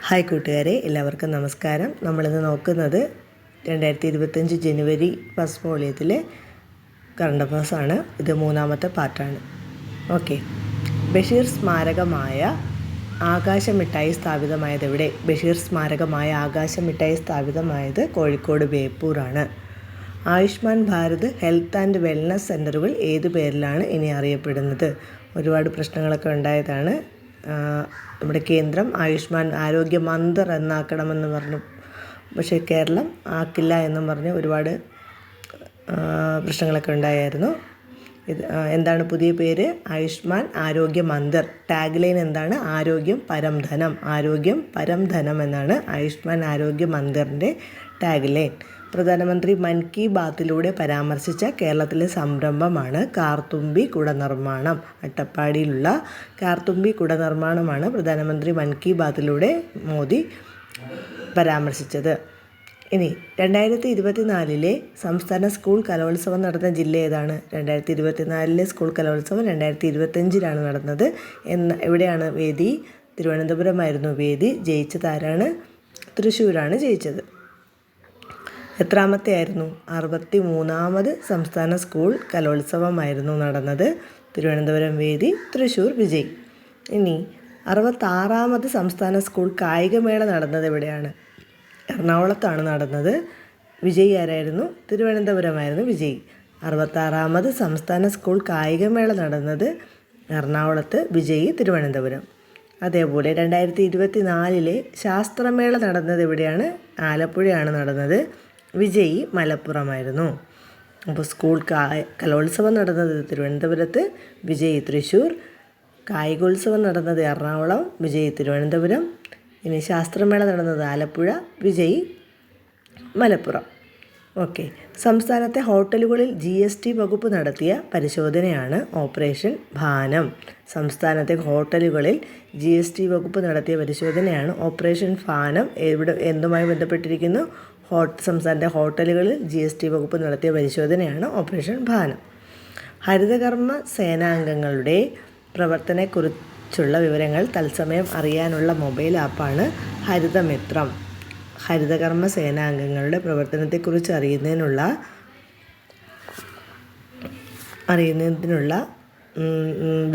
Hi കൂട്ടുകാരെ, എല്ലാവർക്കും നമസ്കാരം. നമ്മളിന്ന് നോക്കുന്നത് 2025 ജനുവരി ഫസ്റ്റ് വോളിയത്തിലെ കറണ്ട് അഫയേഴ്സാണ്. ഇത് മൂന്നാമത്തെ പാർട്ടാണ്. ഓക്കെ. ബഷീർ സ്മാരകമായ ആകാശമിഠായി സ്ഥാപിതമായത് എവിടെ? ബഷീർ സ്മാരകമായ ആകാശമിഠായി സ്ഥാപിതമായത് കോഴിക്കോട് ബേപ്പൂരാണ്. Ayushman Bharat health and wellness സെൻ്ററുകൾ ഏതു പേരിലാണ് ഇനി അറിയപ്പെടുന്നത്? ഒരുപാട് പ്രശ്നങ്ങളൊക്കെ ഉണ്ടായതാണ്. നമ്മുടെ കേന്ദ്രം ആയുഷ്മാൻ ആരോഗ്യ മന്ദിർ എന്നാക്കണമെന്ന് പറഞ്ഞു, പക്ഷേ കേരളം ആക്കില്ല എന്നും പറഞ്ഞ് ഒരുപാട് പ്രശ്നങ്ങളൊക്കെ ഉണ്ടായിരുന്നു. എന്താണ് പുതിയ പേര്? ആയുഷ്മാൻ ആരോഗ്യ മന്ദിർ. ടാഗ് ലൈൻ എന്താണ്? ആരോഗ്യം പരം ധനം. ആരോഗ്യം പരം ധനം എന്നാണ് ആയുഷ്മാൻ ആരോഗ്യ മന്ദിറിൻ്റെ ടാഗ് ലൈൻ. പ്രധാനമന്ത്രി മൻ കി ബാത്തിലൂടെ പരാമർശിച്ച കേരളത്തിലെ സംരംഭമാണ് കാർത്തുമ്പി കുട നിർമ്മാണം. അട്ടപ്പാടിയിലുള്ള കാർത്തുമ്പി കുട നിർമ്മാണമാണ് പ്രധാനമന്ത്രി മൻ കി ബാത്തിലൂടെ മോദി പരാമർശിച്ചത്. ഇനി 2024 സംസ്ഥാന സ്കൂൾ കലോത്സവം നടന്ന ജില്ല ഏതാണ്? 2024 സ്കൂൾ കലോത്സവം 2025 നടന്നത്. എവിടെയാണ് വേദി? തിരുവനന്തപുരമായിരുന്നു വേദി. ജയിച്ചത് ആരാണ്? തൃശ്ശൂരാണ് ജയിച്ചത്. എത്രാമത്തെ ആയിരുന്നു? 63ാമത് സംസ്ഥാന സ്കൂൾ കലോത്സവമായിരുന്നു നടന്നത്. തിരുവനന്തപുരം വേദി, തൃശ്ശൂർ വിജയ്. ഇനി 66ാമത് സംസ്ഥാന സ്കൂൾ കായികമേള നടന്നത് എവിടെയാണ്? എറണാകുളത്താണ് നടന്നത്. വിജയ് ആരായിരുന്നു? തിരുവനന്തപുരമായിരുന്നു വിജയ്. 66ാമത് സംസ്ഥാന സ്കൂൾ കായികമേള നടന്നത് എറണാകുളത്ത്, വിജയ് തിരുവനന്തപുരം. അതേപോലെ 2024 ശാസ്ത്രമേള നടന്നത് എവിടെയാണ്? ആലപ്പുഴയാണ് നടന്നത്. വിജയ് മലപ്പുറമായിരുന്നു. അപ്പോൾ സ്കൂൾ കലോത്സവം നടന്നത് തിരുവനന്തപുരത്ത്, വിജയ് തൃശ്ശൂർ. കായികോത്സവം നടന്നത് എറണാകുളം, വിജയ് തിരുവനന്തപുരം. ഇനി ശാസ്ത്രമേള നടന്നത് ആലപ്പുഴ, വിജയ് മലപ്പുറം. ഓക്കെ. സംസ്ഥാനത്തെ ഹോട്ടലുകളിൽ GST വകുപ്പ് നടത്തിയ പരിശോധനയാണ് ഓപ്പറേഷൻ ഭാനം. സംസ്ഥാനത്തെ ഹോട്ടലുകളിൽ GST വകുപ്പ് നടത്തിയ പരിശോധനയാണ് ഓപ്പറേഷൻ ഭാനം. എന്തുമായി ബന്ധപ്പെട്ടിരിക്കുന്നു? സംസ്ഥാനത്തെ ഹോട്ടലുകളിൽ GST വകുപ്പ് നടത്തിയ പരിശോധനയാണ് ഓപ്പറേഷൻ ഭാനം. ഹരിതകർമ്മ സേനാംഗങ്ങളുടെ പ്രവർത്തനത്തെക്കുറിച്ചുള്ള വിവരങ്ങൾ തത്സമയം അറിയാനുള്ള മൊബൈൽ ആപ്പാണ് ഹരിതമിത്രം. ഹരിതകർമ്മ സേനാംഗങ്ങളുടെ പ്രവർത്തനത്തെക്കുറിച്ച് അറിയുന്നതിനുള്ള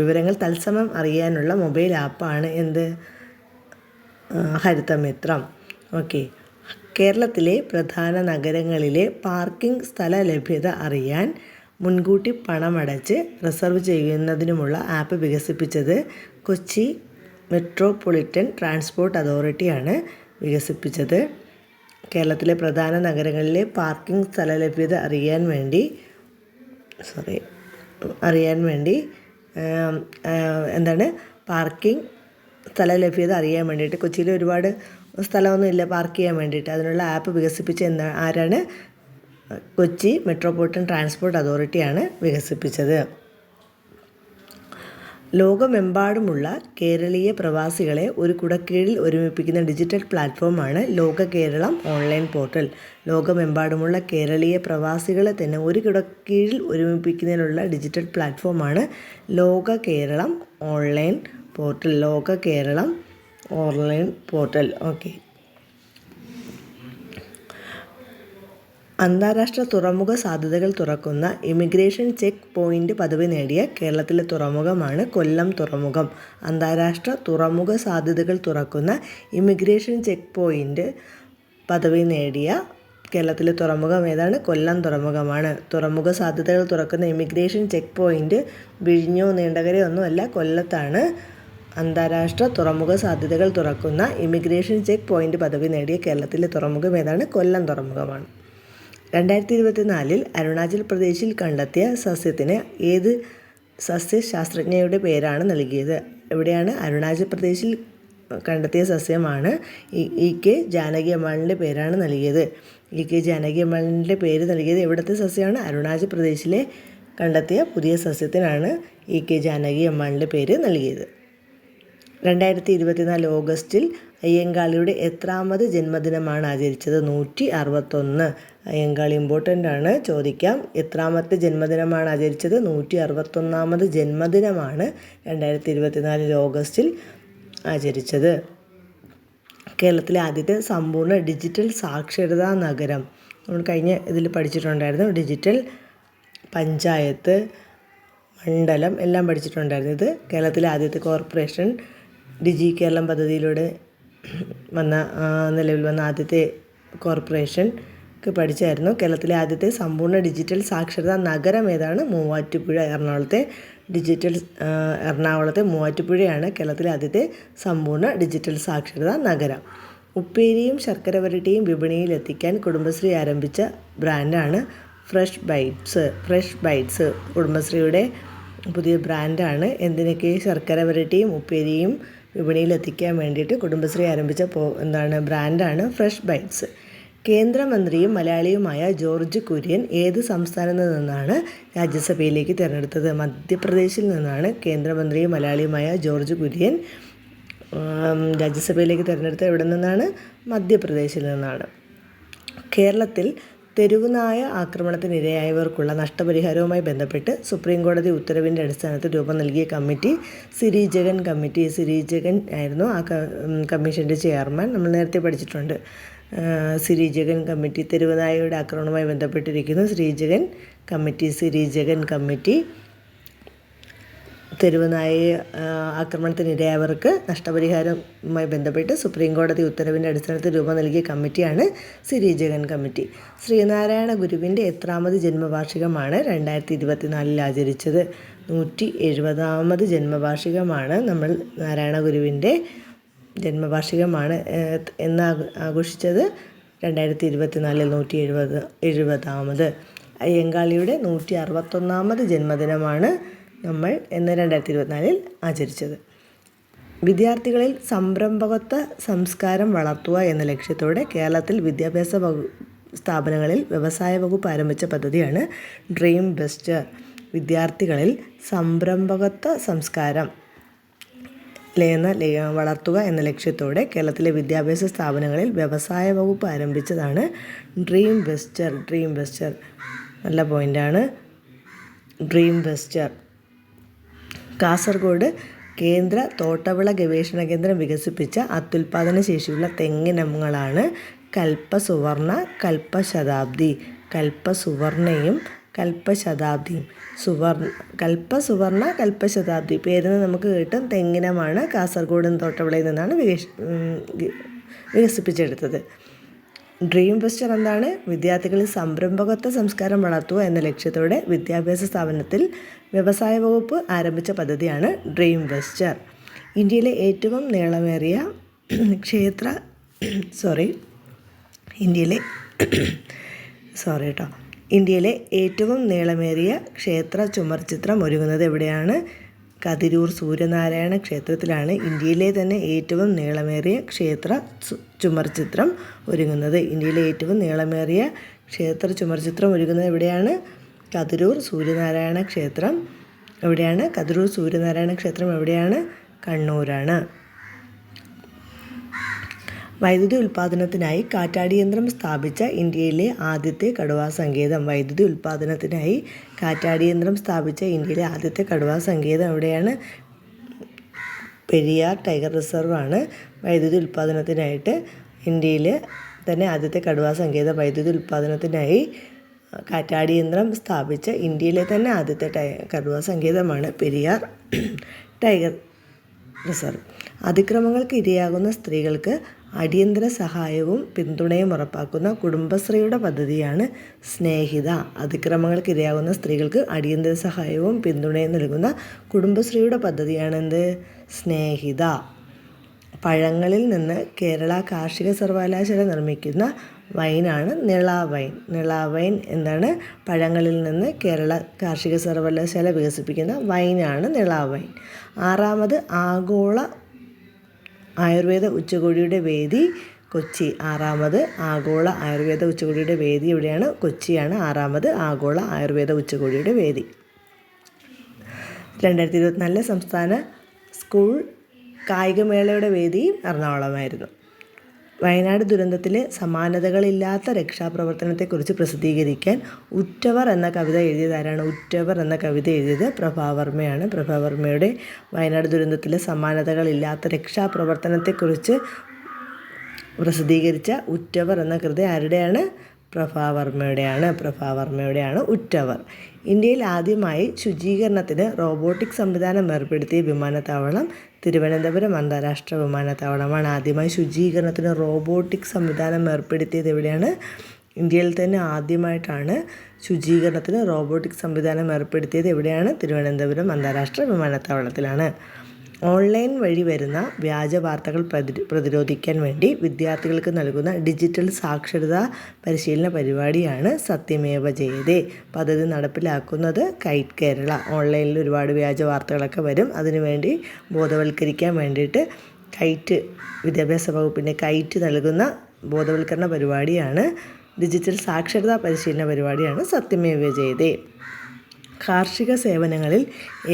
വിവരങ്ങൾ തത്സമയം അറിയാനുള്ള മൊബൈൽ ആപ്പാണ് എന്ത്? ഹരിതമിത്രം. ഓക്കെ. കേരളത്തിലെ പ്രധാന നഗരങ്ങളിലെ പാർക്കിംഗ് സ്ഥല ലഭ്യത അറിയാൻ മുൻകൂട്ടി പണമടച്ച് റിസർവ് ചെയ്യുന്നതിനുമുള്ള ആപ്പ് വികസിപ്പിച്ചത് കൊച്ചി മെട്രോപൊളിറ്റൻ ട്രാൻസ്പോർട്ട് അതോറിറ്റിയാണ് വികസിപ്പിച്ചത്. കേരളത്തിലെ പ്രധാന നഗരങ്ങളിലെ പാർക്കിംഗ് സ്ഥല ലഭ്യത അറിയാൻ വേണ്ടി പാർക്കിംഗ് സ്ഥല ലഭ്യത അറിയാൻ വേണ്ടിയിട്ട് കൊച്ചിയിൽ ഒരുപാട് സ്ഥലമൊന്നും ഇല്ല പാർക്ക് ചെയ്യാൻ വേണ്ടിയിട്ട്. അതിനുള്ള ആപ്പ് വികസിപ്പിച്ച ആരാണ്? കൊച്ചി മെട്രോപൊളിറ്റൻ ട്രാൻസ്പോർട്ട് അതോറിറ്റിയാണ് വികസിപ്പിച്ചത്. ലോകമെമ്പാടുമുള്ള കേരളീയ പ്രവാസികളെ ഒരു കുടക്കീഴിൽ ഒരുമിപ്പിക്കുന്ന ഡിജിറ്റൽ പ്ലാറ്റ്ഫോമാണ് ലോക കേരളം ഓൺലൈൻ പോർട്ടൽ. ലോകമെമ്പാടുമുള്ള കേരളീയ പ്രവാസികളെ തന്നെ ഒരു കുടക്കീഴിൽ ഒരുമിപ്പിക്കുന്നതിനുള്ള ഡിജിറ്റൽ പ്ലാറ്റ്ഫോമാണ് ലോക കേരളം ഓൺലൈൻ പോർട്ടൽ. ലോക കേരളം ഓൺലൈൻ പോർട്ടൽ. ഓക്കെ. അന്താരാഷ്ട്ര തുറമുഖ സാധ്യതകൾ തുറക്കുന്ന ഇമിഗ്രേഷൻ ചെക്ക് പോയിൻ്റ് പദവി നേടിയ കേരളത്തിലെ തുറമുഖമാണ് കൊല്ലം തുറമുഖം. അന്താരാഷ്ട്ര തുറമുഖ സാധ്യതകൾ തുറക്കുന്ന ഇമിഗ്രേഷൻ ചെക്ക് പോയിൻ്റ് പദവി നേടിയ കേരളത്തിലെ തുറമുഖം ഏതാണ്? കൊല്ലം തുറമുഖമാണ്. തുറമുഖ സാധ്യതകൾ തുറക്കുന്ന ഇമിഗ്രേഷൻ ചെക്ക് പോയിൻ്റ് വിഴിഞ്ഞോ നീണ്ടകരയോ ഒന്നുമല്ല, കൊല്ലത്താണ്. അന്താരാഷ്ട്ര തുറമുഖ സാധ്യതകൾ തുറക്കുന്ന ഇമിഗ്രേഷൻ ചെക്ക് പോയിൻ്റ് പദവി നേടിയ കേരളത്തിലെ തുറമുഖം ഏതാണ്? കൊല്ലം തുറമുഖമാണ്. 2024 അരുണാചൽ പ്രദേശിൽ കണ്ടെത്തിയ സസ്യത്തിന് ഏത് സസ്യശാസ്ത്രജ്ഞയുടെ പേരാണ് നൽകിയത്? എവിടെയാണ്? അരുണാചൽ പ്രദേശിൽ കണ്ടെത്തിയ സസ്യമാണ്. EK ജാനകി അമ്മാളിൻ്റെ പേരാണ് നൽകിയത്. EK ജാനകി അമ്മാളിൻ്റെ പേര് നൽകിയത് എവിടുത്തെ സസ്യമാണ്? അരുണാചൽ പ്രദേശിലെ കണ്ടെത്തിയ പുതിയ സസ്യത്തിനാണ് EK ജാനകി അമ്മാളിൻ്റെ പേര് നൽകിയത്. 2024 ഓഗസ്റ്റിൽ അയ്യങ്കാളിയുടെ എത്രാമത് ജന്മദിനമാണ് ആചരിച്ചത്? 161. അയ്യങ്കാളി ഇമ്പോർട്ടൻ്റ് ആണ്, ചോദിക്കാം. എത്രാമത്തെ ജന്മദിനമാണ് ആചരിച്ചത്? 161ാമത് ജന്മദിനമാണ് 2024 ഓഗസ്റ്റിൽ ആചരിച്ചത്. കേരളത്തിലെ ആദ്യത്തെ സമ്പൂർണ്ണ ഡിജിറ്റൽ സാക്ഷരതാ നഗരം. നമ്മൾ കഴിഞ്ഞ ഇതിൽ പഠിച്ചിട്ടുണ്ടായിരുന്നു. ഡിജിറ്റൽ പഞ്ചായത്ത്, മണ്ഡലം എല്ലാം പഠിച്ചിട്ടുണ്ടായിരുന്നു. ഇത് കേരളത്തിലെ ആദ്യത്തെ കോർപ്പറേഷൻ, ഡിജി കേരളം പദ്ധതിയിലൂടെ നിലവിൽ വന്ന ആദ്യത്തെ കോർപ്പറേഷൻ ഒക്കെ പഠിച്ചായിരുന്നു. കേരളത്തിലെ ആദ്യത്തെ സമ്പൂർണ്ണ ഡിജിറ്റൽ സാക്ഷരതാ നഗരം ഏതാണ്? മൂവാറ്റുപുഴ. എറണാകുളത്തെ മൂവാറ്റുപുഴയാണ് കേരളത്തിലെ ആദ്യത്തെ സമ്പൂർണ്ണ ഡിജിറ്റൽ സാക്ഷരതാ നഗരം. ഉപ്പേരിയും ശർക്കര വരട്ടിയും വിപണിയിലെത്തിക്കാൻ കുടുംബശ്രീ ആരംഭിച്ച ബ്രാൻഡാണ് ഫ്രഷ് ബൈറ്റ്സ്. കുടുംബശ്രീയുടെ പുതിയ ബ്രാൻഡാണ്. എന്തിനൊക്കെ? ശർക്കര വരട്ടിയും ഉപ്പേരിയും വിപണിയിലെത്തിക്കാൻ വേണ്ടിയിട്ട് കുടുംബശ്രീ ആരംഭിച്ച ബ്രാൻഡാണ് ഫ്രഷ് ബൈറ്റ്സ്. കേന്ദ്രമന്ത്രിയും മലയാളിയുമായ ജോർജ് കുര്യൻ ഏത് സംസ്ഥാനത്ത് നിന്നാണ് രാജ്യസഭയിലേക്ക് തിരഞ്ഞെടുത്തത്? മധ്യപ്രദേശിൽ നിന്നാണ് കേന്ദ്രമന്ത്രിയും മലയാളിയുമായ ജോർജ് കുര്യൻ രാജ്യസഭയിലേക്ക് തിരഞ്ഞെടുത്തത്. എവിടെ നിന്നാണ്? മധ്യപ്രദേശിൽ നിന്നാണ്. കേരളത്തിൽ തെരുവുനായ ആക്രമണത്തിനിരയായവർക്കുള്ള നഷ്ടപരിഹാരവുമായി ബന്ധപ്പെട്ട് സുപ്രീം കോടതി ഉത്തരവിൻ്റെ അടിസ്ഥാനത്തിൽ രൂപം നൽകിയ കമ്മിറ്റി സിരിജഗൻ കമ്മിറ്റി. സിരിജഗൻ ആയിരുന്നു ആ കമ്മീഷൻ്റെ ചെയർമാൻ. നമ്മൾ നേരത്തെ പഠിച്ചിട്ടുണ്ട്. സിരിജഗൻ കമ്മിറ്റി തെരുവുനായയുടെ ആക്രമണവുമായി ബന്ധപ്പെട്ടിരിക്കുന്നു. സിരിജഗൻ കമ്മിറ്റി തെരുവുനായ ആക്രമണത്തിനിരയായവർക്ക് നഷ്ടപരിഹാരവുമായി ബന്ധപ്പെട്ട് സുപ്രീം കോടതി ഉത്തരവിൻ്റെ അടിസ്ഥാനത്തിൽ രൂപം നൽകിയ കമ്മിറ്റിയാണ് സിരിജഗൻ കമ്മിറ്റി. ശ്രീനാരായണ ഗുരുവിൻ്റെ എത്രാമത് ജന്മവാർഷികമാണ് 2024 ആചരിച്ചത്? 170ാമത് ജന്മവാർഷികമാണ് നമ്മൾ നാരായണ ഗുരുവിൻ്റെ ജന്മവാർഷികമാണ് എന്ന് ആഘോഷിച്ചത് 2024 170ാമത്. അയ്യങ്കാളിയുടെ 161ാമത് ജന്മദിനമാണ് നമ്മൾ 2024 ആചരിച്ചത്. വിദ്യാർത്ഥികളിൽ സംരംഭകത്വ സംസ്കാരം വളർത്തുക എന്ന ലക്ഷ്യത്തോടെ കേരളത്തിൽ വിദ്യാഭ്യാസ സ്ഥാപനങ്ങളിൽ വ്യവസായ വകുപ്പ് ആരംഭിച്ച പദ്ധതിയാണ് ഡ്രീം ബസ്റ്റർ. വിദ്യാർത്ഥികളിൽ സംരംഭകത്വ സംസ്കാരം വളർത്തുക എന്ന ലക്ഷ്യത്തോടെ കേരളത്തിലെ വിദ്യാഭ്യാസ സ്ഥാപനങ്ങളിൽ വ്യവസായ വകുപ്പ് ആരംഭിച്ചതാണ് ഡ്രീം ബസ്റ്റർ. നല്ല പോയിൻ്റാണ്. Dream buster. കാസർഗോഡ് കേന്ദ്ര തോട്ടവിള ഗവേഷണ കേന്ദ്രം വികസിപ്പിച്ച അത്യുൽപാദന ശേഷിയുള്ള തെങ്ങിനങ്ങളാണ് കൽപ്പസുവർണ, കൽപ്പശതാബ്ദി. കൽപ്പസുവർണയും കൽപ്പശതാബ്ദിയും. കൽപ്പസുവർണ, കൽപ്പശതാബ്ദി പേരിന് നമുക്ക് കിട്ടും. തെങ്ങിനമാണ് കാസർഗോഡ് തോട്ടവിളയിൽ നിന്നാണ് വികസിപ്പിച്ചെടുത്തത്. ഡ്രീം ബസ്റ്റർ എന്താണ്? വിദ്യാർത്ഥികളിൽ സംരംഭകത്വ സംസ്കാരം വളർത്തുക എന്ന ലക്ഷ്യത്തോടെ വിദ്യാഭ്യാസ സ്ഥാപനത്തിൽ വ്യവസായ വകുപ്പ് ആരംഭിച്ച പദ്ധതിയാണ് ഡ്രീം ബസ്റ്റർ. ഇന്ത്യയിലെ ഏറ്റവും നീളമേറിയ ഇന്ത്യയിലെ ഏറ്റവും നീളമേറിയ ക്ഷേത്ര ചുമർചിത്രം ഒരുങ്ങുന്നത് എവിടെയാണ്? കതിരൂർ സൂര്യനാരായണ ക്ഷേത്രത്തിലാണ് ഇന്ത്യയിലെ തന്നെ ഏറ്റവും നീളമേറിയ ക്ഷേത്ര ചുമർചിത്രം ഒരുങ്ങുന്നത്. ഇന്ത്യയിലെ ഏറ്റവും നീളമേറിയ ക്ഷേത്ര ചുമർചിത്രം ഒരുങ്ങുന്നത് എവിടെയാണ്? കതിരൂർ സൂര്യനാരായണ ക്ഷേത്രം. എവിടെയാണ്? കതിരൂർ സൂര്യനാരായണ ക്ഷേത്രം എവിടെയാണ്? കണ്ണൂരാണ്. വൈദ്യുതി ഉൽപ്പാദനത്തിനായി കാറ്റാടിയന്ത്രം സ്ഥാപിച്ച ഇന്ത്യയിലെ ആദ്യത്തെ കടുവാ സങ്കേതം. വൈദ്യുതി ഉൽപ്പാദനത്തിനായി കാറ്റാടിയന്ത്രം സ്ഥാപിച്ച ഇന്ത്യയിലെ ആദ്യത്തെ കടുവാ സങ്കേതം എവിടെയാണ്? പെരിയാർ ടൈഗർ റിസർവ് ആണ് വൈദ്യുതി ഉൽപ്പാദനത്തിനായിട്ട് ഇന്ത്യയിൽ തന്നെ ആദ്യത്തെ കടുവാ സങ്കേതം. വൈദ്യുതി ഉൽപ്പാദനത്തിനായി കാറ്റാടിയന്ത്രം സ്ഥാപിച്ച ഇന്ത്യയിലെ തന്നെ ആദ്യത്തെ കടുവാ സങ്കേതമാണ് പെരിയാർ ടൈഗർ റിസർവ്. അതിക്രമങ്ങൾക്ക് ഇരയാകുന്ന സ്ത്രീകൾക്ക് അടിയന്തര സഹായവും പിന്തുണയും ഉറപ്പാക്കുന്ന കുടുംബശ്രീയുടെ പദ്ധതിയാണ് സ്നേഹിത. അതിക്രമങ്ങൾക്ക് ഇരയാകുന്ന സ്ത്രീകൾക്ക് അടിയന്തര സഹായവും പിന്തുണയും നൽകുന്ന കുടുംബശ്രീയുടെ പദ്ധതിയാണ് സ്നേഹിത. പഴങ്ങളിൽ നിന്ന് കേരള കാർഷിക സർവകലാശാല നിർമ്മിക്കുന്ന വൈനാണ് നിളാവൈൻ. നിളാവൈൻ എന്താണ്? പഴങ്ങളിൽ നിന്ന് കേരള കാർഷിക സർവകലാശാല വികസിപ്പിക്കുന്ന വൈനാണ് നിളാവൈൻ. 6ാമത് ആഗോള ആയുർവേദ ഉച്ചകോടിയുടെ വേദി കൊച്ചി. 6ാമത് ആഗോള ആയുർവേദ ഉച്ചകോടിയുടെ വേദി എവിടെയാണ്? കൊച്ചിയാണ് 6ാമത് ആഗോള ആയുർവേദ ഉച്ചകോടിയുടെ വേദി. 2024 സംസ്ഥാന സ്കൂൾ കായികമേളയുടെ വേദിയും എറണാകുളമായിരുന്നു. വയനാട് ദുരന്തത്തിലെ സമാനതകളില്ലാത്ത രക്ഷാപ്രവർത്തനത്തെക്കുറിച്ച് പ്രസിദ്ധീകരിക്കാൻ ഉറ്റവർ എന്ന കവിത എഴുതിയതാരാണ്? ഉറ്റവർ എന്ന കവിത എഴുതിയത് പ്രഭാവർമ്മയാണ്. പ്രഭാവർമ്മയുടെ വയനാട് ദുരന്തത്തിലെ സമാനതകളില്ലാത്ത രക്ഷാപ്രവർത്തനത്തെക്കുറിച്ച് പ്രസിദ്ധീകരിച്ച ഉറ്റവർ എന്ന കൃതി ആരുടെയാണ്? പ്രഭാവർമ്മയുടെയാണ് ഉറ്റവർ. ഇന്ത്യയിൽ ആദ്യമായി ശുചീകരണത്തിന് റോബോട്ടിക് സംവിധാനം ഏർപ്പെടുത്തിയ വിമാനത്താവളം തിരുവനന്തപുരം അന്താരാഷ്ട്ര വിമാനത്താവളമാണ്. ആദ്യമായി ശുചീകരണത്തിന് റോബോട്ടിക് സംവിധാനം ഏർപ്പെടുത്തിയത് എവിടെയാണ്? ഇന്ത്യയിൽ തന്നെ ആദ്യമായിട്ടാണ് ശുചീകരണത്തിന് റോബോട്ടിക് സംവിധാനം ഏർപ്പെടുത്തിയത് എവിടെയാണ്? തിരുവനന്തപുരം അന്താരാഷ്ട്ര വിമാനത്താവളത്തിലാണ്. ഓൺലൈൻ വഴി വരുന്ന വ്യാജ വാർത്തകൾ പ്രതിരോധിക്കാൻ വേണ്ടി വിദ്യാർത്ഥികൾക്ക് നൽകുന്ന ഡിജിറ്റൽ സാക്ഷരതാ പരിശീലന പരിപാടിയാണ് സത്യമേവ ജയതേ. പദ്ധതി നടപ്പിലാക്കുന്നത് കൈറ്റ് കേരള. ഓൺലൈനിൽ ഒരുപാട് വ്യാജ വാർത്തകളൊക്കെ വരും. അതിനുവേണ്ടി ബോധവൽക്കരിക്കാൻ വേണ്ടിയിട്ട് വിദ്യാഭ്യാസ വകുപ്പിൻ്റെ കൈറ്റ് നൽകുന്ന ബോധവൽക്കരണ പരിപാടിയാണ്, ഡിജിറ്റൽ സാക്ഷരതാ പരിശീലന പരിപാടിയാണ് സത്യമേവ ജയതേ. കാർഷിക സേവനങ്ങളിൽ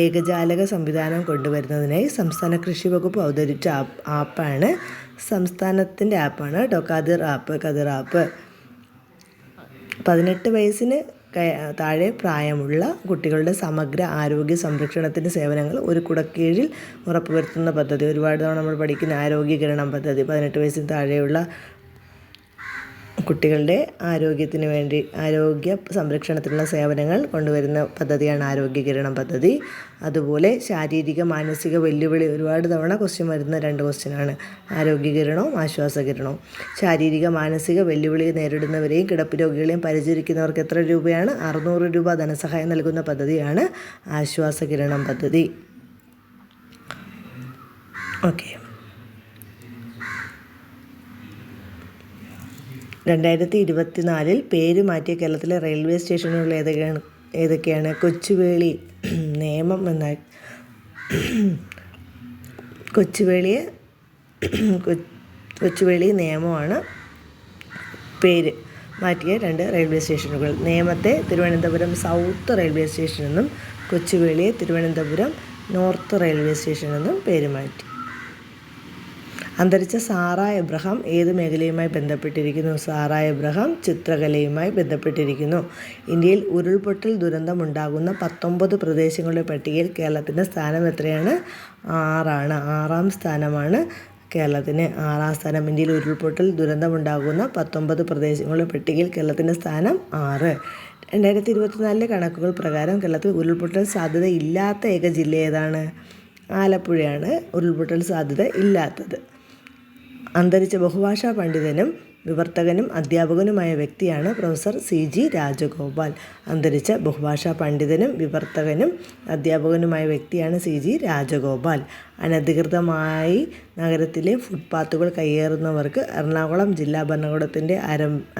ഏകജാലക സംവിധാനം കൊണ്ടുവരുന്നതിനായി സംസ്ഥാന കൃഷി വകുപ്പ് അവതരിച്ച ആപ്പാണ് സംസ്ഥാനത്തിൻ്റെ ആപ്പാണ് കേട്ടോ കതിർ ആപ്പ്. 18 വയസ്സിന് താഴെ പ്രായമുള്ള കുട്ടികളുടെ സമഗ്ര ആരോഗ്യ സംരക്ഷണത്തിൻ്റെ സേവനങ്ങൾ ഒരു കുടക്കീഴിൽ ഉറപ്പുവരുത്തുന്ന പദ്ധതി. ഒരുപാട് തവണ നമ്മൾ പഠിക്കുന്ന ആരോഗ്യകിരണം പദ്ധതി. 18 വയസ്സിന് താഴെയുള്ള കുട്ടികളുടെ ആരോഗ്യത്തിന് വേണ്ടി ആരോഗ്യ സംരക്ഷണത്തിനുള്ള സേവനങ്ങൾ കൊണ്ടുവരുന്ന പദ്ധതിയാണ് ആരോഗ്യകിരണം പദ്ധതി. അതുപോലെ ശാരീരിക മാനസിക വെല്ലുവിളി, ഒരുപാട് തവണ ക്വസ്റ്റ്യൻ വരുന്ന 2 ക്വസ്റ്റ്യനാണ്. ആരോഗ്യകിരണവും ആശ്വാസകിരണവും. ശാരീരിക മാനസിക വെല്ലുവിളി നേരിടുന്നവരെയും കിടപ്പ് രോഗികളെയും പരിചരിക്കുന്നവർക്ക് എത്ര രൂപയാണ്? 600 രൂപ ധനസഹായം നൽകുന്ന പദ്ധതിയാണ് ആശ്വാസകിരണം പദ്ധതി. ഓക്കെ. 2024 പേര് മാറ്റിയ കേരളത്തിലെ റെയിൽവേ സ്റ്റേഷനുകൾ ഏതൊക്കെയാണ്? കൊച്ചുവേളി നിയമം എന്ന കൊച്ചുവേളി നിയമമാണ് പേര് മാറ്റിയ 2 റെയിൽവേ സ്റ്റേഷനുകൾ. നേമത്തെ തിരുവനന്തപുരം സൗത്ത് റെയിൽവേ സ്റ്റേഷൻ എന്നും കൊച്ചുവേളിയെ തിരുവനന്തപുരം നോർത്ത് റെയിൽവേ സ്റ്റേഷൻ എന്നും പേര് മാറ്റി. അന്തരിച്ച സാറ എബ്രഹാം ഏത് മേഖലയുമായി ബന്ധപ്പെട്ടിരിക്കുന്നു? സാറ എബ്രഹാം ചിത്രകലയുമായി ബന്ധപ്പെട്ടിരിക്കുന്നു. ഇന്ത്യയിൽ ഉരുൾപൊട്ടൽ ദുരന്തമുണ്ടാകുന്ന 19 പ്രദേശങ്ങളുടെ പട്ടികയിൽ കേരളത്തിൻ്റെ സ്ഥാനം എത്രയാണ്? 6 6ാം സ്ഥാനമാണ് കേരളത്തിന്. 6ാം സ്ഥാനം. ഇന്ത്യയിൽ ഉരുൾപൊട്ടൽ ദുരന്തമുണ്ടാകുന്ന 19 പ്രദേശങ്ങളുടെ പട്ടികയിൽ കേരളത്തിൻ്റെ സ്ഥാനം 6. 2024 കണക്കുകൾ പ്രകാരം കേരളത്തിൽ ഉരുൾപൊട്ടൽ സാധ്യത ഇല്ലാത്ത ഏക ജില്ല ഏതാണ്? ആലപ്പുഴയാണ് ഉരുൾപൊട്ടൽ സാധ്യത ഇല്ലാത്തത്. അന്തരിച്ച ബഹുഭാഷാ പണ്ഡിതനും വിവർത്തകനും അധ്യാപകനുമായ വ്യക്തിയാണ് പ്രൊഫസർ CG രാജഗോപാൽ. അന്തരിച്ച ബഹുഭാഷാ പണ്ഡിതനും വിവർത്തകനും അധ്യാപകനുമായ വ്യക്തിയാണ് CG രാജഗോപാൽ. അനധികൃതമായി നഗരത്തിലെ ഫുട്പാത്തുകൾ കയ്യേറുന്നവർക്ക് എറണാകുളം ജില്ലാ ഭരണകൂടത്തിൻ്റെ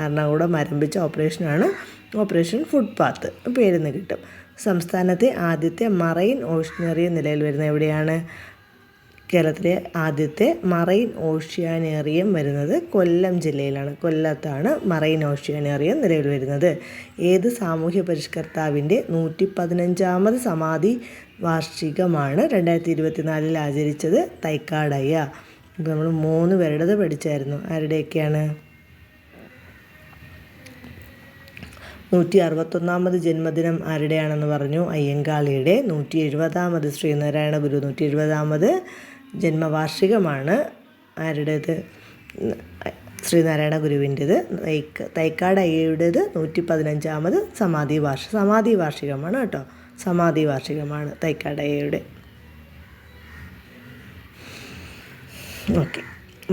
എറണാകുളം ആരംഭിച്ച ഓപ്പറേഷനാണ് ഓപ്പറേഷൻ ഫുട്പാത്ത്. പേരിന്ന് കിട്ടും. സംസ്ഥാനത്തെ ആദ്യത്തെ മറൈൻ ഓഷ്യനേറിയം നിലയിൽ വരുന്നത് എവിടെയാണ്? കേരളത്തിലെ ആദ്യത്തെ മറൈൻ ഓഷ്യാനേറിയം വരുന്നത് കൊല്ലം ജില്ലയിലാണ്. കൊല്ലത്താണ് മറൈൻ ഓഷ്യാനേറിയം നിലവിൽ വരുന്നത്. ഏത് സാമൂഹ്യ പരിഷ്കർത്താവിൻ്റെ 115ാമത് സമാധി വാർഷികമാണ് 2024 ആചരിച്ചത്? തൈക്കാടയ്യ. നമ്മൾ 3 പേരുടേത് പഠിച്ചായിരുന്നു. ആരുടെയൊക്കെയാണ്? 161ാമത് ജന്മദിനം ആരുടെയാണെന്ന് പറഞ്ഞു? അയ്യങ്കാളിയുടെ. 170ാമത് ശ്രീനാരായണ ഗുരു 170ാമത് ജന്മവാർഷികമാണ് ആരുടേത്? ശ്രീനാരായണ ഗുരുവിൻ്റേത്. തൈക്കാടയ്യയുടേത് 115ാമത് സമാധി വാർഷികമാണ് കേട്ടോ. സമാധി വാർഷികമാണ് തൈക്കാടയ്യയുടെ. ഓക്കെ.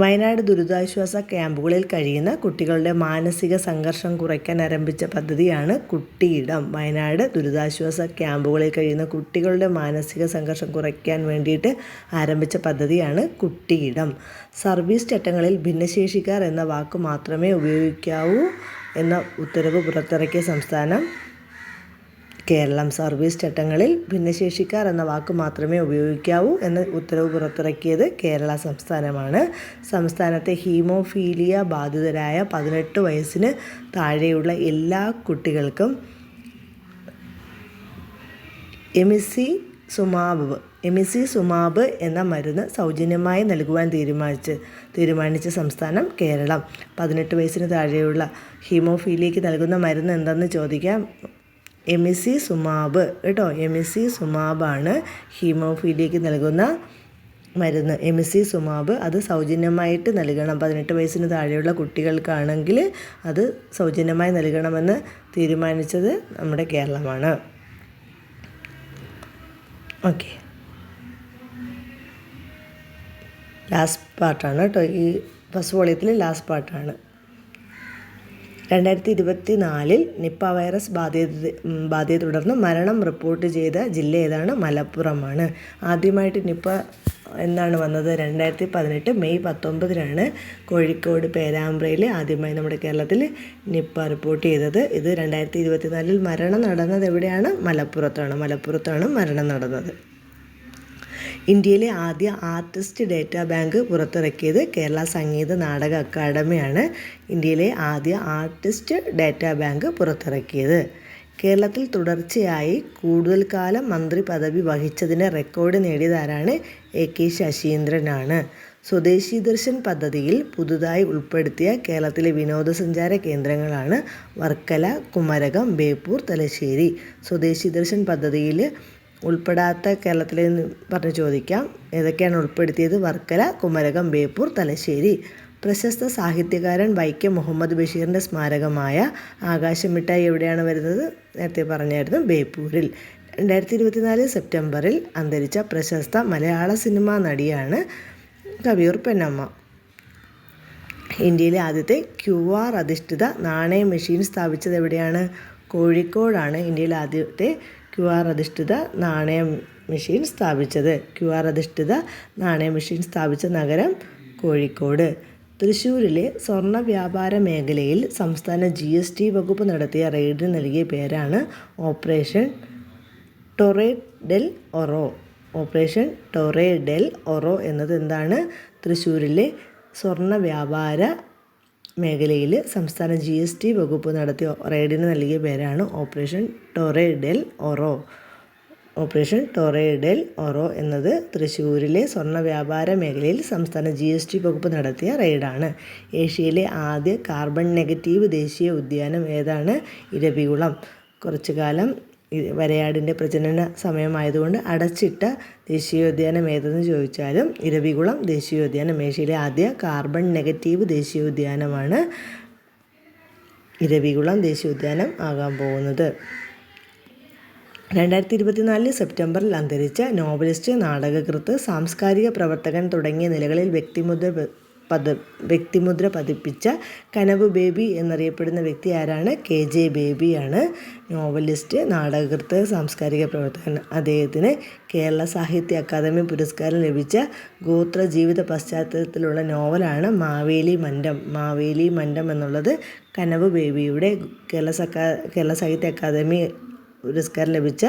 വയനാട് ദുരിതാശ്വാസ ക്യാമ്പുകളിൽ കഴിയുന്ന കുട്ടികളുടെ മാനസിക സംഘർഷം കുറയ്ക്കാൻ ആരംഭിച്ച പദ്ധതിയാണ് കുട്ടിയിടം. വയനാട് ദുരിതാശ്വാസ ക്യാമ്പുകളിൽ കഴിയുന്ന കുട്ടികളുടെ മാനസിക സംഘർഷം കുറയ്ക്കാൻ വേണ്ടിയിട്ട് ആരംഭിച്ച പദ്ധതിയാണ് കുട്ടിയിടം. സർവീസ് ചട്ടങ്ങളിൽ ഭിന്നശേഷിക്കാർ എന്ന വാക്ക് മാത്രമേ ഉപയോഗിക്കാവൂ എന്ന ഉത്തരവ് പുറത്തിറക്കിയ സംസ്ഥാനം കേരളം. സർവീസ് ചട്ടങ്ങളിൽ ഭിന്നശേഷിക്കാർ എന്ന വാക്ക് മാത്രമേ ഉപയോഗിക്കാവൂ എന്ന ഉത്തരവ് പുറത്തിറക്കിയത് കേരള സംസ്ഥാനമാണ്. സംസ്ഥാനത്തെ ഹീമോഫീലിയ ബാധിതരായ 18 വയസ്സിന് താഴെയുള്ള എല്ലാ കുട്ടികൾക്കും എമിസിസുമാബ് എന്ന മരുന്ന് സൗജന്യമായി നൽകുവാൻ തീരുമാനിച്ച സംസ്ഥാനം കേരളം. 18 വയസ്സിന് താഴെയുള്ള ഹീമോഫീലിയയ്ക്ക് നൽകുന്ന മരുന്ന് എന്തെന്ന് ചോദിക്കാം. എമിസിസുമാബ് കേട്ടോ. എമിസിസുമാബാണ് ഹീമോഫീലിയയ്ക്ക് നൽകുന്ന മരുന്ന് എമിസിസുമാബ് അത് സൗജന്യമായിട്ട് നൽകണം. 18 വയസ്സിന് താഴെയുള്ള കുട്ടികൾക്കാണെങ്കിൽ അത് സൗജന്യമായി നൽകണമെന്ന് തീരുമാനിച്ചത് നമ്മുടെ കേരളമാണ്. ഓക്കെ, ലാസ്റ്റ് പാർട്ടാണ് കേട്ടോ, ഈ ഫസ്റ്റ് വോളിയത്തിൽ ലാസ്റ്റ് പാർട്ടാണ്. 2024 നിപ്പ വൈറസ് ബാധയെ തുടർന്ന് മരണം റിപ്പോർട്ട് ചെയ്ത ജില്ല ഏതാണ്? മലപ്പുറമാണ്. ആദ്യമായിട്ട് നിപ്പ എന്നാണ് വന്നത്? 2018 മെയ് 19 കോഴിക്കോട് പേരാമ്പ്രയിൽ ആദ്യമായി നമ്മുടെ കേരളത്തിൽ നിപ്പ റിപ്പോർട്ട് ചെയ്തത്. ഇത് 2024 മരണം നടന്നത് എവിടെയാണ്? മലപ്പുറത്താണ് മരണം നടന്നത്. ഇന്ത്യയിലെ ആദ്യ ആർട്ടിസ്റ്റ് ഡേറ്റാ ബാങ്ക് പുറത്തിറക്കിയത് കേരള സംഗീത നാടക അക്കാദമിയാണ്. ഇന്ത്യയിലെ ആദ്യ ആർട്ടിസ്റ്റ് ഡേറ്റാ ബാങ്ക് പുറത്തിറക്കിയത്. കേരളത്തിൽ തുടർച്ചയായി കൂടുതൽ കാലം മന്ത്രി പദവി വഹിച്ചതിന് റെക്കോർഡ് നേടിയതാരാണ്? AK ശശീന്ദ്രനാണ്. സ്വദേശി ദർശൻ പദ്ധതിയിൽ പുതുതായി ഉൾപ്പെടുത്തിയ കേരളത്തിലെ വിനോദസഞ്ചാര കേന്ദ്രങ്ങളാണ് വർക്കല, കുമരകം, ബേപ്പൂർ, തലശ്ശേരി. സ്വദേശി ദർശൻ പദ്ധതിയിൽ ഉൾപ്പെടാത്ത കേരളത്തിലെ പറഞ്ഞ് ചോദിക്കാം. ഏതൊക്കെയാണ് ഉൾപ്പെടുത്തിയത്? വർക്കല, കുമരകം, ബേപ്പൂർ, തലശ്ശേരി. പ്രശസ്ത സാഹിത്യകാരൻ വൈക്കം മുഹമ്മദ് ബഷീറിൻ്റെ സ്മാരകമായ ആകാശമിഠായി എവിടെയാണ് വരുന്നത്? നേരത്തെ പറഞ്ഞായിരുന്നു, ബേപ്പൂരിൽ. 2024 സെപ്റ്റംബറിൽ അന്തരിച്ച പ്രശസ്ത മലയാള സിനിമാ നടിയാണ് കവിയൂർ പൊന്നമ്മ. ഇന്ത്യയിലെ ആദ്യത്തെ QR അധിഷ്ഠിത നാണയ മെഷീൻ സ്ഥാപിച്ചത് എവിടെയാണ്? കോഴിക്കോടാണ് ഇന്ത്യയിലെ ആദ്യത്തെ QR അധിഷ്ഠിത നാണയ മെഷീൻ സ്ഥാപിച്ചത്. QR അധിഷ്ഠിത നാണയ മെഷീൻ സ്ഥാപിച്ച നഗരം കോഴിക്കോട്. തൃശ്ശൂരിലെ സ്വർണ്ണ വ്യാപാര മേഖലയിൽ സംസ്ഥാന GST വകുപ്പ് നടത്തിയ റെയ്ഡിന് നൽകിയ പേരാണ് ഓപ്പറേഷൻ ടൊറേ ഡെൽ ഒറോ. ഓപ്പറേഷൻ ടൊറേ ഡെൽ ഒറോ എന്നത് എന്താണ്? തൃശ്ശൂരിലെ സ്വർണ്ണ വ്യാപാര മേഖലയിൽ സംസ്ഥാന GST വകുപ്പ് നടത്തിയ റെയ്ഡിന് നൽകിയ പേരാണ് ഓപ്പറേഷൻ ടൊറേ ഡെൽ ഒറോ. ഓപ്പറേഷൻ ടൊറേ ഡെൽ ഒറോ എന്നത് തൃശ്ശൂരിലെ സ്വർണ്ണ വ്യാപാര മേഖലയിൽ സംസ്ഥാന GST വകുപ്പ് നടത്തിയ റെയ്ഡാണ്. ഏഷ്യയിലെ ആദ്യ കാർബൺ നെഗറ്റീവ് ദേശീയ ഉദ്യാനം ഏതാണ്? ഇരവികുളം. കുറച്ചു കാലം വരയാടിൻ്റെ പ്രജനന സമയമായതുകൊണ്ട് അടച്ചിട്ട ദേശീയോദ്യാനം ഏതെന്ന് ചോദിച്ചാലും ഇരവികുളം ദേശീയോദ്യാനം. ഏഷ്യയിലെ ആദ്യ കാർബൺ നെഗറ്റീവ് ദേശീയോദ്യാനമാണ് ഇരവികുളം ദേശീയോദ്യാനം ആകാൻ പോകുന്നത്. 2024 സെപ്റ്റംബറിൽ അന്തരിച്ച നോവലിസ്റ്റ്, നാടകകൃത്ത്, സാംസ്കാരിക പ്രവർത്തകൻ തുടങ്ങിയ നിലകളിൽ വ്യക്തിമുദ്ര പതിപ്പിച്ച കനവ് ബേബി എന്നറിയപ്പെടുന്ന വ്യക്തി ആരാണ്? KJ ബേബിയാണ്. നോവലിസ്റ്റ്, നാടകകൃത്ത്, സാംസ്കാരിക പ്രവർത്തകൻ. അദ്ദേഹത്തിന് കേരള സാഹിത്യ അക്കാദമി പുരസ്കാരം ലഭിച്ച ഗോത്ര ജീവിത പശ്ചാത്തലത്തിലുള്ള നോവലാണ് മാവേലി മന്റം. മാവേലി മന്റം എന്നുള്ളത് കനവ് ബേബിയുടെ കേരള സാഹിത്യ അക്കാദമി പുരസ്കാരം ലഭിച്ച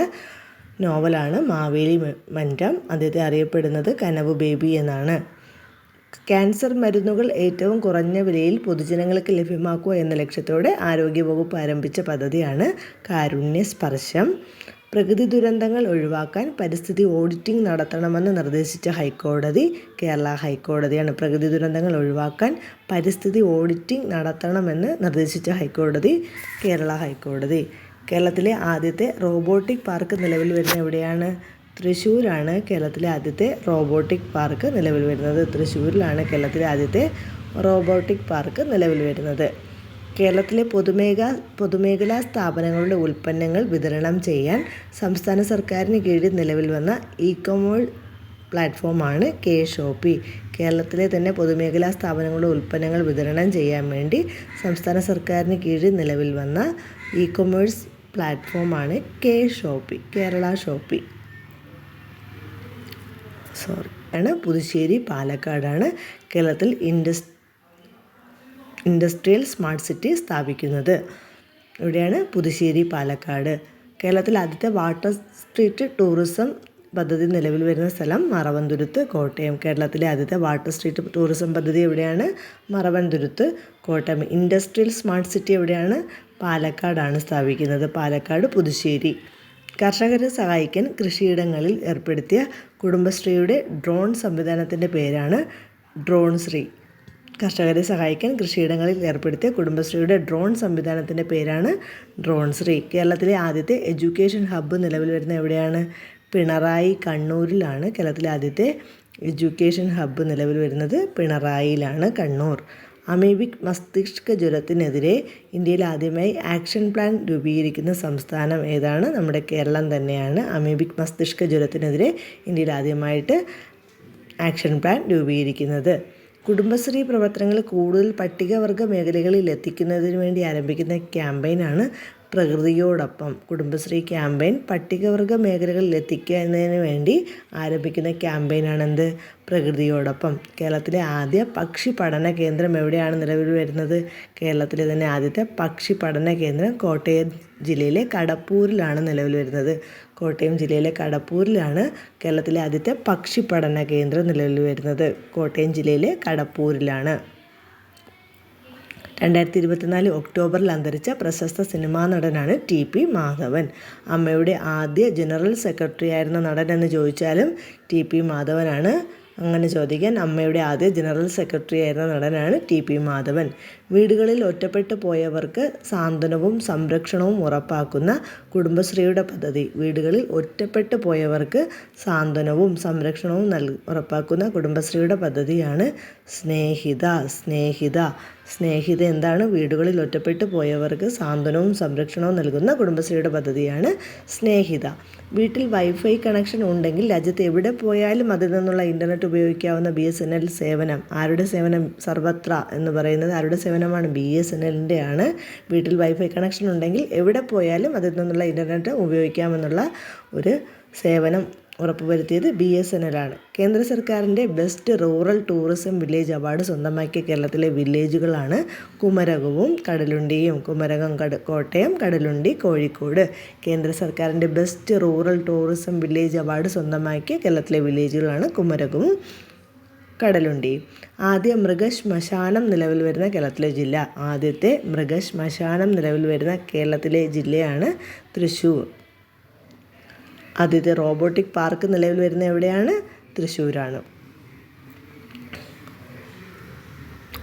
നോവലാണ് മാവേലി മന്റം. അദ്ദേഹത്തെ അറിയപ്പെടുന്നത് കനവ് ബേബി എന്നാണ്. ക്യാൻസർ മരുന്നുകൾ ഏറ്റവും കുറഞ്ഞ വിലയിൽ പൊതുജനങ്ങൾക്ക് ലഭ്യമാക്കുക എന്ന ലക്ഷ്യത്തോടെ ആരോഗ്യവകുപ്പ് ആരംഭിച്ച പദ്ധതിയാണ് കാരുണ്യ സ്പർശം. പ്രകൃതി ദുരന്തങ്ങൾ ഒഴിവാക്കാൻ പരിസ്ഥിതി ഓഡിറ്റിംഗ് നടത്തണമെന്ന് നിർദ്ദേശിച്ച ഹൈക്കോടതി കേരള ഹൈക്കോടതിയാണ്. പ്രകൃതി ദുരന്തങ്ങൾ ഒഴിവാക്കാൻ പരിസ്ഥിതി ഓഡിറ്റിംഗ് നടത്തണമെന്ന് നിർദ്ദേശിച്ച ഹൈക്കോടതി കേരള ഹൈക്കോടതി. കേരളത്തിലെ ആദ്യത്തെ റോബോട്ടിക് പാർക്ക് നിലവിൽ വരുന്നത് എവിടെയാണ്? തൃശ്ശൂരാണ് കേരളത്തിലെ ആദ്യത്തെ റോബോട്ടിക് പാർക്ക് നിലവിൽ വരുന്നത്. തൃശ്ശൂരിലാണ് കേരളത്തിലെ ആദ്യത്തെ റോബോട്ടിക് പാർക്ക് നിലവിൽ വരുന്നത്. കേരളത്തിലെ പൊതുമേഖലാ സ്ഥാപനങ്ങളുടെ ഉൽപ്പന്നങ്ങൾ വിതരണം ചെയ്യാൻ സംസ്ഥാന സർക്കാരിന് കീഴിൽ നിലവിൽ വന്ന ഇ-കൊമേഴ്സ് പ്ലാറ്റ്ഫോമാണ് K-Shopee. കേരളത്തിലെ തന്നെ പൊതുമേഖലാ സ്ഥാപനങ്ങളുടെ ഉൽപ്പന്നങ്ങൾ വിതരണം ചെയ്യാൻ വേണ്ടി സംസ്ഥാന സർക്കാരിന് കീഴിൽ നിലവിൽ വന്ന ഇ-കൊമേഴ്സ് പ്ലാറ്റ്ഫോമാണ് K-Shopee, കേരള ഷോപ്പി. പുതുശ്ശേരി പാലക്കാടാണ് കേരളത്തിൽ ഇൻഡസ്ട്രിയൽ സ്മാർട്ട് സിറ്റി സ്ഥാപിക്കുന്നത്. ഇവിടെയാണ് പുതുശ്ശേരി പാലക്കാട്. കേരളത്തിൽ ആദ്യത്തെ വാട്ടർ സ്ട്രീറ്റ് ടൂറിസം പദ്ധതി നിലവിൽ വരുന്ന സ്ഥലം മറവന്തുരുത്ത്, കോട്ടയം. കേരളത്തിലെ ആദ്യത്തെ വാട്ടർ സ്ട്രീറ്റ് ടൂറിസം പദ്ധതി എവിടെയാണ്? Maravanthuruthu, Kottayam. Industrial smart city എവിടെയാണ്? പാലക്കാടാണ് സ്ഥാപിക്കുന്നത്. പാലക്കാട്, പുതുശ്ശേരി. കർഷകരെ സഹായിക്കാൻ കൃഷിയിടങ്ങളിൽ ഏർപ്പെടുത്തിയ കുടുംബശ്രീയുടെ ഡ്രോൺ സംവിധാനത്തിൻ്റെ പേരാണ് ഡ്രോൺ ശ്രീ. കർഷകരെ സഹായിക്കാൻ കൃഷിയിടങ്ങളിൽ ഏർപ്പെടുത്തിയ കുടുംബശ്രീയുടെ ഡ്രോൺ സംവിധാനത്തിൻ്റെ പേരാണ് ഡ്രോൺ ശ്രീ. കേരളത്തിലെ ആദ്യത്തെ എഡ്യൂക്കേഷൻ ഹബ്ബ് നിലവിൽ വരുന്ന എവിടെയാണ്? പിണറായി, കണ്ണൂരിലാണ് കേരളത്തിലെ ആദ്യത്തെ എഡ്യൂക്കേഷൻ ഹബ്ബ് നിലവിൽ വരുന്നത് പിണറായിയിലാണ്, കണ്ണൂർ. അമീബിക് മസ്തിഷ്ക ജ്വരത്തിനെതിരെ ഇന്ത്യയിൽ ആദ്യമായി ആക്ഷൻ പ്ലാൻ രൂപീകരിക്കുന്ന സംസ്ഥാനം ഏതാണ്? നമ്മുടെ കേരളം തന്നെയാണ്. അമീബിക് മസ്തിഷ്ക ജ്വരത്തിനെതിരെ ഇന്ത്യയിൽ ആദ്യമായിട്ട് ആക്ഷൻ പ്ലാൻ രൂപീകരിക്കുന്നത്. കുടുംബശ്രീ പ്രവർത്തനങ്ങൾ കൂടുതൽ പട്ടികവർഗ മേഖലകളിൽ എത്തിക്കുന്നതിന് വേണ്ടി ആരംഭിക്കുന്ന ക്യാമ്പയിനാണ് പ്രകൃതിയോടൊപ്പം. കുടുംബശ്രീ ക്യാമ്പയിൻ പട്ടികവർഗ മേഖലകളിൽ എത്തിക്കുന്നതിന് വേണ്ടി ആരംഭിക്കുന്ന ക്യാമ്പയിനാണെന്ത്? പ്രകൃതിയോടൊപ്പം. കേരളത്തിലെ ആദ്യ പക്ഷി പഠന കേന്ദ്രം എവിടെയാണ് നിലവിൽ വരുന്നത്? കേരളത്തിലെ തന്നെ ആദ്യത്തെ പക്ഷി പഠന കേന്ദ്രം കോട്ടയം ജില്ലയിലെ കടപ്പൂരിലാണ് നിലവിൽ വരുന്നത്. കോട്ടയം ജില്ലയിലെ കടപ്പൂരിലാണ് കേരളത്തിലെ ആദ്യത്തെ പക്ഷി പഠന കേന്ദ്രം നിലവിൽ വരുന്നത്. കോട്ടയം ജില്ലയിലെ കടപ്പൂരിലാണ്. 2024 ഒക്ടോബറിൽ അന്തരിച്ച പ്രശസ്ത സിനിമാ നടനാണ് ടി.പി. മാധവൻ. അമ്മയുടെ ആദ്യ ജനറൽ സെക്രട്ടറി ആയിരുന്ന നടൻ എന്ന് ചോദിച്ചാലും ടി.പി. മാധവനാണ്. അങ്ങനെ ചോദിക്കാൻ, അമ്മയുടെ ആദ്യ ജനറൽ സെക്രട്ടറി ആയിരുന്ന നടനാണ് ടി.പി. മാധവൻ. വീടുകളിൽ ഒറ്റപ്പെട്ടു പോയവർക്ക് സാന്ത്വനവും സംരക്ഷണവും ഉറപ്പാക്കുന്ന കുടുംബശ്രീയുടെ പദ്ധതി. വീടുകളിൽ ഒറ്റപ്പെട്ടു പോയവർക്ക് സാന്ത്വനവും സംരക്ഷണവും ഉറപ്പാക്കുന്ന കുടുംബശ്രീയുടെ പദ്ധതിയാണ് സ്നേഹിത. സ്നേഹിത എന്താണ്? വീടുകളിൽ ഒറ്റപ്പെട്ടു പോയവർക്ക് സാന്ത്വനവും സംരക്ഷണവും നൽകുന്ന കുടുംബശ്രീയുടെ പദ്ധതിയാണ് സ്നേഹിത. വീട്ടിൽ വൈഫൈ കണക്ഷൻ ഉണ്ടെങ്കിൽ രാജ്യത്ത് എവിടെ പോയാലും അതിൽ നിന്നുള്ള ഇൻ്റർനെറ്റ് ഉപയോഗിക്കാവുന്ന BSNL സേവനം. ആരുടെ സേവനം? സർവത്ര എന്ന് പറയുന്നത് ആരുടെ സേവനമാണ്? BSNLൻ്റെ ആണ്. വീട്ടിൽ വൈഫൈ കണക്ഷൻ ഉണ്ടെങ്കിൽ എവിടെ പോയാലും അതിൽ നിന്നുള്ള ഇൻ്റർനെറ്റ് ഉപയോഗിക്കാമെന്നുള്ള ഒരു സേവനം ഉറപ്പുവരുത്തിയത് BSNL ആണ്. കേന്ദ്ര സർക്കാരിൻ്റെ best rural tourism village award സ്വന്തമാക്കിയ കേരളത്തിലെ വില്ലേജുകളാണ് കുമരകവും കടലുണ്ടിയും. കുമരകം കോട്ടയം, കടലുണ്ടി കോഴിക്കോട്. കേന്ദ്ര സർക്കാരിൻ്റെ best rural tourism village award സ്വന്തമാക്കിയ കേരളത്തിലെ വില്ലേജുകളാണ് കുമരകവും കടലുണ്ടിയും. ആദ്യ മൃഗശ്മശാനം നിലവിൽ വരുന്ന കേരളത്തിലെ ജില്ല. ആദ്യത്തെ മൃഗശ്മശാനം നിലവിൽ വരുന്ന കേരളത്തിലെ ജില്ലയാണ് തൃശ്ശൂർ. ആദ്യത്തെ റോബോട്ടിക് പാർക്ക് നിലവിൽ വരുന്ന എവിടെയാണ്? തൃശ്ശൂരാണ്.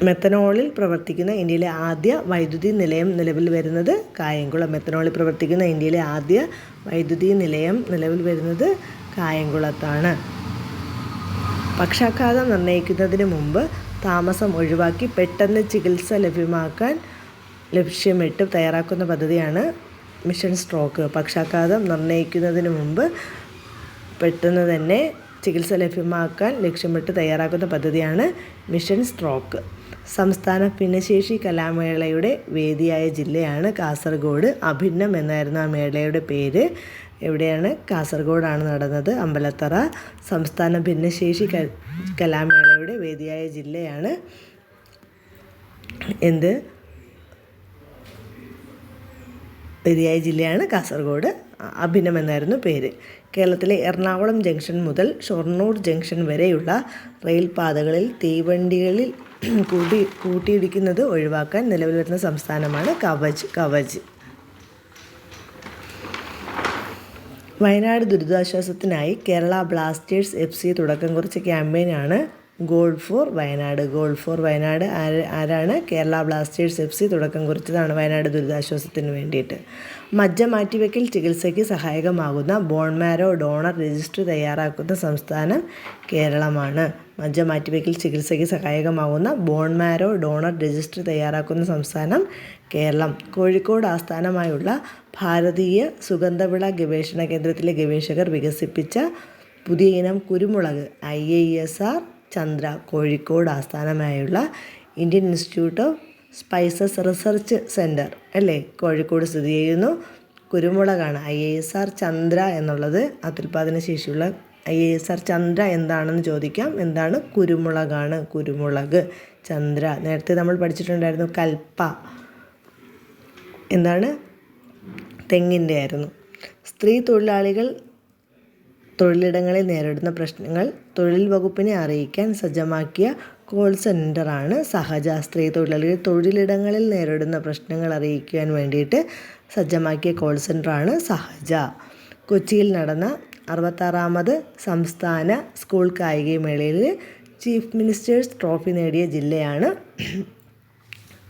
മെത്തനോളിൽ പ്രവർത്തിക്കുന്ന ഇന്ത്യയിലെ ആദ്യ വൈദ്യുതി നിലയം നിലവിൽ വരുന്നത് കായംകുളം. മെത്തനോളിൽ പ്രവർത്തിക്കുന്ന ഇന്ത്യയിലെ ആദ്യ വൈദ്യുതി നിലയം നിലവിൽ വരുന്നത് കായംകുളത്താണ്. പക്ഷാഘാതം നിർണ്ണയിക്കുന്നതിന് മുമ്പ് താമസം ഒഴിവാക്കി പെട്ടെന്ന് ചികിത്സ ലഭ്യമാക്കാൻ ലക്ഷ്യമിട്ട് തയ്യാറാക്കുന്ന പദ്ധതിയാണ് മിഷൻ സ്ട്രോക്ക്. പക്ഷാഘാതം നിർണ്ണയിക്കുന്നതിന് മുമ്പ് പെട്ടെന്ന് തന്നെ ചികിത്സ ലഭ്യമാക്കാൻ ലക്ഷ്യമിട്ട് തയ്യാറാക്കുന്ന പദ്ധതിയാണ് മിഷൻ സ്ട്രോക്ക്. സംസ്ഥാന ഭിന്നശേഷി കലാമേളയുടെ വേദിയായ ജില്ലയാണ് കാസർഗോഡ്. അഭിന്നം എന്നായിരുന്നു ആ മേളയുടെ പേര്. എവിടെയാണ്? കാസർഗോഡാണ് നടന്നത്, അമ്പലത്തറ. സംസ്ഥാന ഭിന്നശേഷി കലാമേളയുടെ വേദിയായ ജില്ലയാണ് വേദിയായ ജില്ലയാണ് കാസർഗോഡ്. അഭിനം എന്നായിരുന്നു പേര്. കേരളത്തിലെ എറണാകുളം ജംഗ്ഷൻ മുതൽ ഷൊർണൂർ ജംഗ്ഷൻ വരെയുള്ള റെയിൽ പാതകളിൽ തീവണ്ടികളിൽ കൂട്ടിയിടിക്കുന്നത് ഒഴിവാക്കാൻ നിലവിൽ വരുന്ന സംസ്ഥാനമാണ് കവച്. വയനാട് ദുരിതാശ്വാസത്തിനായി കേരള ബ്ലാസ്റ്റേഴ്സ് FC തുടക്കം കുറിച്ച ക്യാമ്പയിനാണ് ഗോൾ ഫോർ വയനാട്. ആരാണ്? കേരള ബ്ലാസ്റ്റേഴ്സ് FC തുടക്കം കുറിച്ചതാണ് വയനാട് ദുരിതാശ്വാസത്തിന് വേണ്ടിയിട്ട്. മജ്ജ മാറ്റിവെക്കൽ ചികിത്സയ്ക്ക് സഹായകമാകുന്ന ബോൺ മാരോ ഡോണർ രജിസ്റ്റർ തയ്യാറാക്കുന്ന സംസ്ഥാനം കേരളമാണ്. മജ്ജ മാറ്റിവെക്കൽ ചികിത്സയ്ക്ക് സഹായകമാകുന്ന ബോൺ മാരോ ഡോണർ രജിസ്റ്റർ തയ്യാറാക്കുന്ന സംസ്ഥാനം കേരളം. കോഴിക്കോട് ആസ്ഥാനമായുള്ള ഭാരതീയ സുഗന്ധവിള ഗവേഷണ കേന്ദ്രത്തിലെ ഗവേഷകർ വികസിപ്പിച്ച പുതിയ ഇനം കുരുമുളക് IISR ചന്ദ്ര. കോഴിക്കോട് ആസ്ഥാനമായുള്ള Indian institute of spices research centre അല്ലേ, കോഴിക്കോട് സ്ഥിതി ചെയ്യുന്നു. കുരുമുളകാണ് IISR ചന്ദ്ര എന്നുള്ളത്. അത്യുൽപാദന ശേഷിയുള്ള IISR ചന്ദ്ര എന്താണെന്ന് ചോദിക്കാം. എന്താണ്? കുരുമുളകാണ്. കുരുമുളക് ചന്ദ്ര. നേരത്തെ നമ്മൾ പഠിച്ചിട്ടുണ്ടായിരുന്നു കൽപ്പ. എന്താണ്? തെങ്ങിൻ്റെ ആയിരുന്നു. സ്ത്രീ തൊഴിലാളികൾ തൊഴിലിടങ്ങളിൽ നേരിടുന്ന പ്രശ്നങ്ങൾ തൊഴിൽ വകുപ്പിനെ അറിയിക്കാൻ സജ്ജമാക്കിയ കോൾ സെൻ്ററാണ് സഹജ. സ്ത്രീ തൊഴിലാളികൾ തൊഴിലിടങ്ങളിൽ നേരിടുന്ന പ്രശ്നങ്ങൾ അറിയിക്കാൻ വേണ്ടിയിട്ട് സജ്ജമാക്കിയ കോൾ സെൻ്ററാണ് സഹജ. കൊച്ചിയിൽ നടന്ന 66ാമത് സംസ്ഥാന സ്കൂൾ കായികമേളയിൽ ചീഫ് മിനിസ്റ്റേഴ്സ് ട്രോഫി നേടിയ ജില്ലയാണ്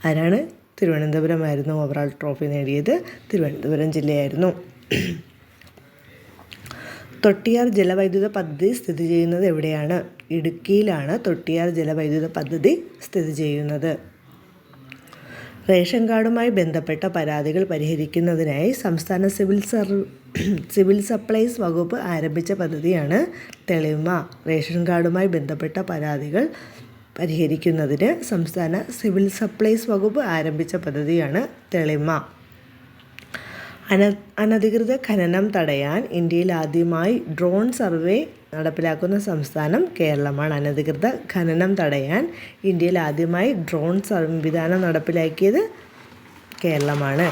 ആരാണ്? തിരുവനന്തപുരമായിരുന്നു. ഓവറോൾ ട്രോഫി നേടിയത് തിരുവനന്തപുരം ജില്ലയായിരുന്നു. തൊട്ടിയാർ ജലവൈദ്യുത പദ്ധതി സ്ഥിതി ചെയ്യുന്നത് എവിടെയാണ്? ഇടുക്കിയിലാണ് തൊട്ടിയാർ ജലവൈദ്യുത പദ്ധതി സ്ഥിതി ചെയ്യുന്നത്. റേഷൻ കാർഡുമായി ബന്ധപ്പെട്ട പരാതികൾ പരിഹരിക്കുന്നതിനായി സംസ്ഥാന സിവിൽ സപ്ലൈസ് വകുപ്പ് ആരംഭിച്ച പദ്ധതിയാണ് തെളിമ. റേഷൻ കാർഡുമായി ബന്ധപ്പെട്ട പരാതികൾ പരിഹരിക്കുന്നതിന് സംസ്ഥാന സിവിൽ സപ്ലൈസ് വകുപ്പ് ആരംഭിച്ച പദ്ധതിയാണ് തെളിമ. അനധികൃത ഖനനം തടയാൻ ഇന്ത്യയിൽ ആദ്യമായി ഡ്രോൺ സർവേ നടപ്പിലാക്കുന്ന സംസ്ഥാനം കേരളമാണ്. അനധികൃത ഖനനം തടയാൻ ഇന്ത്യയിൽ ആദ്യമായി ഡ്രോൺ സംവിധാനം നടപ്പിലാക്കിയത് കേരളമാണ്.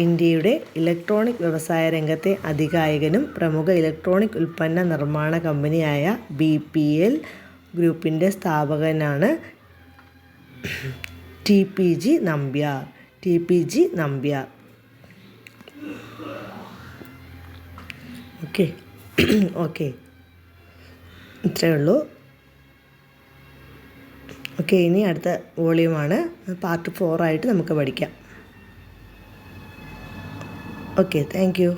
ഇന്ത്യയുടെ ഇലക്ട്രോണിക് വ്യവസായ രംഗത്തെ അതികായകനും പ്രമുഖ ഇലക്ട്രോണിക് ഉൽപ്പന്ന നിർമ്മാണ കമ്പനിയായ BPL ഗ്രൂപ്പിൻ്റെ സ്ഥാപകനാണ് TPG നമ്പ്യാർ. ഓക്കെ ഇത്രയേ ഉള്ളൂ. ഇനി അടുത്ത വോളിയമാണ് പാർട്ട് 4 ആയിട്ട് നമുക്ക് പഠിക്കാം. Thank you.